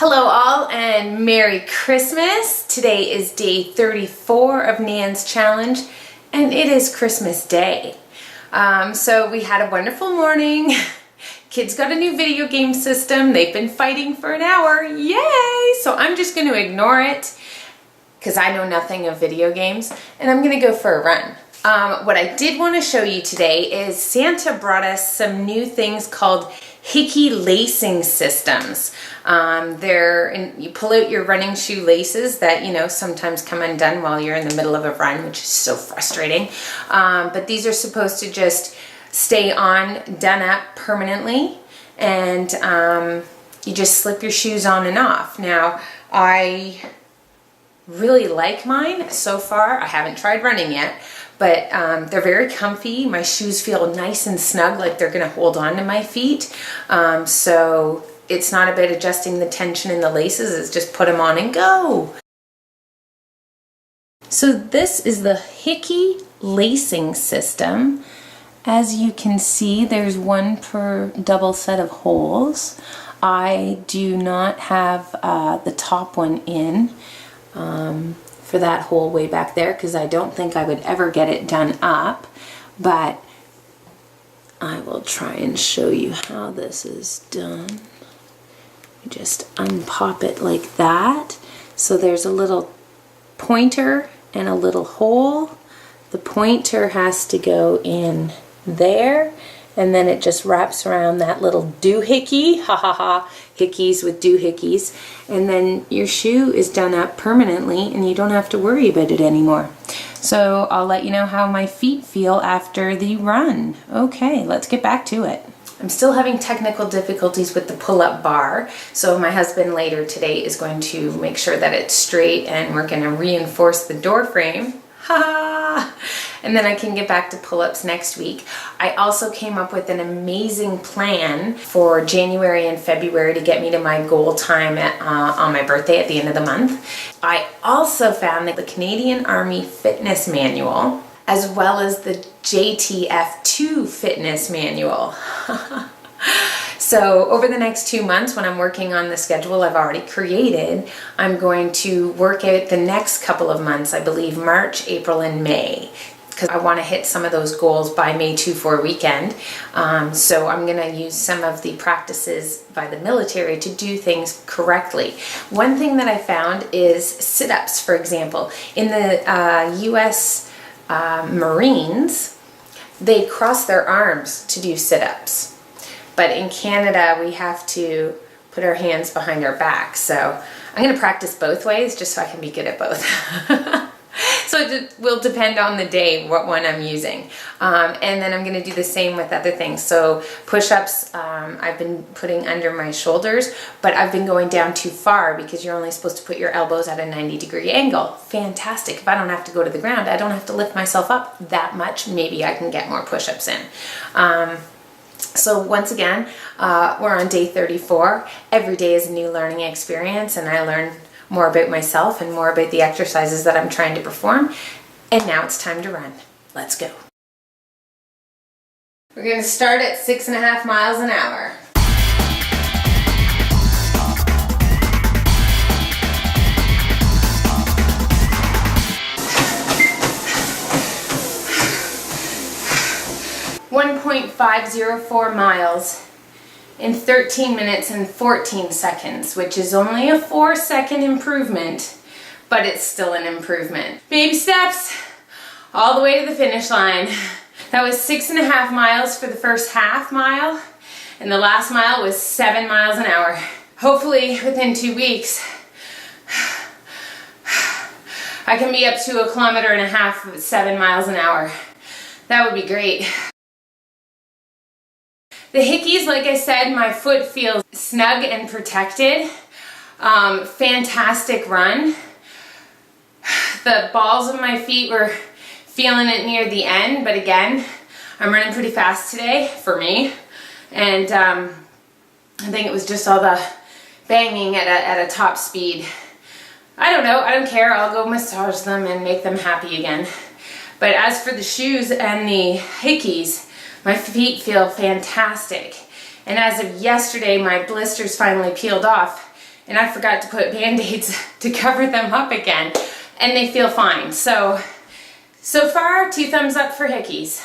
Hello all and Merry Christmas. Today is day 34 of Nan's challenge and it is Christmas Day. So we had a wonderful morning. Kids got a new video game system. They've been fighting for an hour. Yay! So I'm just going to ignore it because I know nothing of video games and I'm going to go for a run. What I did want to show you today is Santa brought us some new things called Hickies lacing systems. You pull out your running shoe laces that, sometimes come undone while you're in the middle of a run, which is so frustrating. But these are supposed to just stay on, done up permanently, and you just slip your shoes on and off. Now, I really like mine so far. I haven't tried running yet. But they're very comfy. My shoes feel nice and snug, like they're gonna hold on to my feet. So it's not about adjusting the tension in the laces, it's just put them on and go. So this is the Hickies lacing system. As you can see, there's one per double set of holes. I do not have the top one in. For that hole way back there because I don't think I would ever get it done up, but I will try and show you how this is done. You just unpop it like that. So there's a little pointer and a little hole. The pointer has to go in there, and then it just wraps around that little doohickey, ha ha ha, Hickies with doohickeys, and then your shoe is done up permanently and you don't have to worry about it anymore. So I'll let you know how my feet feel after the run. Okay, let's get back to it. I'm still having technical difficulties with the pull-up bar, so my husband later today is going to make sure that it's straight and we're going to reinforce the door frame. Ha! And then I can get back to pull-ups next week. I also came up with an amazing plan for January and February to get me to my goal time on my birthday at the end of the month. I also found the Canadian Army Fitness Manual as well as the JTF2 Fitness Manual. So over the next 2 months when I'm working on the schedule I've already created, I'm going to work out the next couple of months, I believe March, April, and May, because I want to hit some of those goals by May 2-4 weekend. So I'm going to use some of the practices by the military to do things correctly. One thing that I found is sit-ups, for example. In the US Marines, they cross their arms to do sit-ups. But in Canada, we have to put our hands behind our back. So I'm going to practice both ways just so I can be good at both. So it will depend on the day what one I'm using. And then I'm going to do the same with other things. So push-ups, I've been putting under my shoulders, but I've been going down too far because you're only supposed to put your elbows at a 90-degree angle. Fantastic. If I don't have to go to the ground, I don't have to lift myself up that much. Maybe I can get more push-ups in. So once again, we're on day 34. Every day is a new learning experience and I learn more about myself and more about the exercises that I'm trying to perform. And now it's time to run. Let's go. We're going to start at 6.5 miles an hour. .504 miles in 13 minutes and 14 seconds, which is only a 4-second improvement, but it's still an improvement. Baby steps all the way to the finish line. That was 6.5 miles for the first half mile, and the last mile was 7 miles an hour. Hopefully within 2 weeks, I can be up to 1.5 kilometers with 7 miles an hour. That would be great. The Hickies, like I said, my foot feels snug and protected. Fantastic run. The balls of my feet were feeling it near the end, but again, I'm running pretty fast today for me. And I think it was just all the banging at a top speed. I don't know, I don't care. I'll go massage them and make them happy again. But as for the shoes and the Hickies, my feet feel fantastic. And as of yesterday, my blisters finally peeled off and I forgot to put Band-Aids to cover them up again, and they feel fine. So far, 2 thumbs up for Hickies.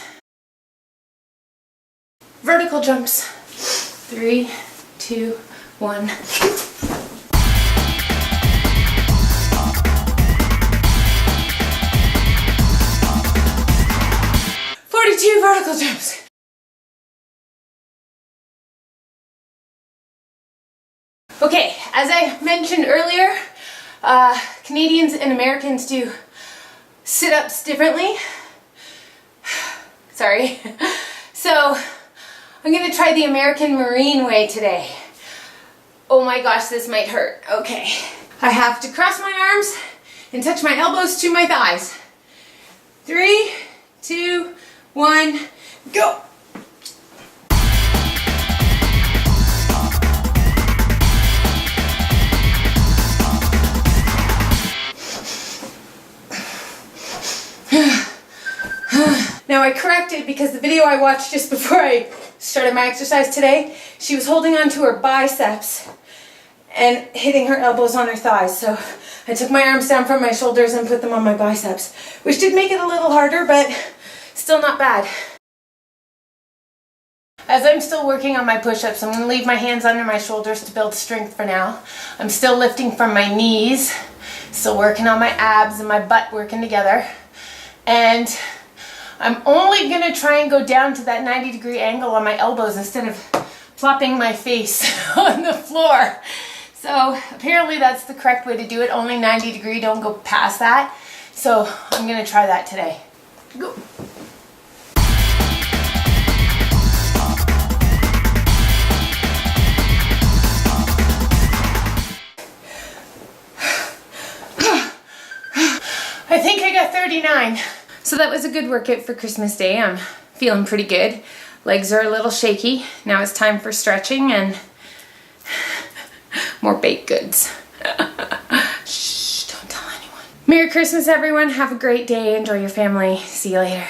Vertical jumps. 3, 2, 1. 42 vertical jumps. Okay, as I mentioned earlier, Canadians and Americans do sit-ups differently. Sorry. So I'm gonna try the American Marine way today. Oh my gosh, this might hurt. Okay. I have to cross my arms and touch my elbows to my thighs. 3, 2, 1, go! Now I corrected because the video I watched just before I started my exercise today, she was holding on to her biceps and hitting her elbows on her thighs. So I took my arms down from my shoulders and put them on my biceps, which did make it a little harder, but still not bad. As I'm still working on my push-ups, I'm going to leave my hands under my shoulders to build strength for now. I'm still lifting from my knees, still working on my abs and my butt working together. And I'm only going to try and go down to that 90-degree angle on my elbows instead of plopping my face on the floor. So apparently that's the correct way to do it, only 90 degree, don't go past that. So I'm going to try that today. Go. I think I got 39. So that was a good workout for Christmas Day. I'm feeling pretty good. Legs are a little shaky. Now it's time for stretching and more baked goods. Shh, don't tell anyone. Merry Christmas, everyone. Have a great day. Enjoy your family. See you later.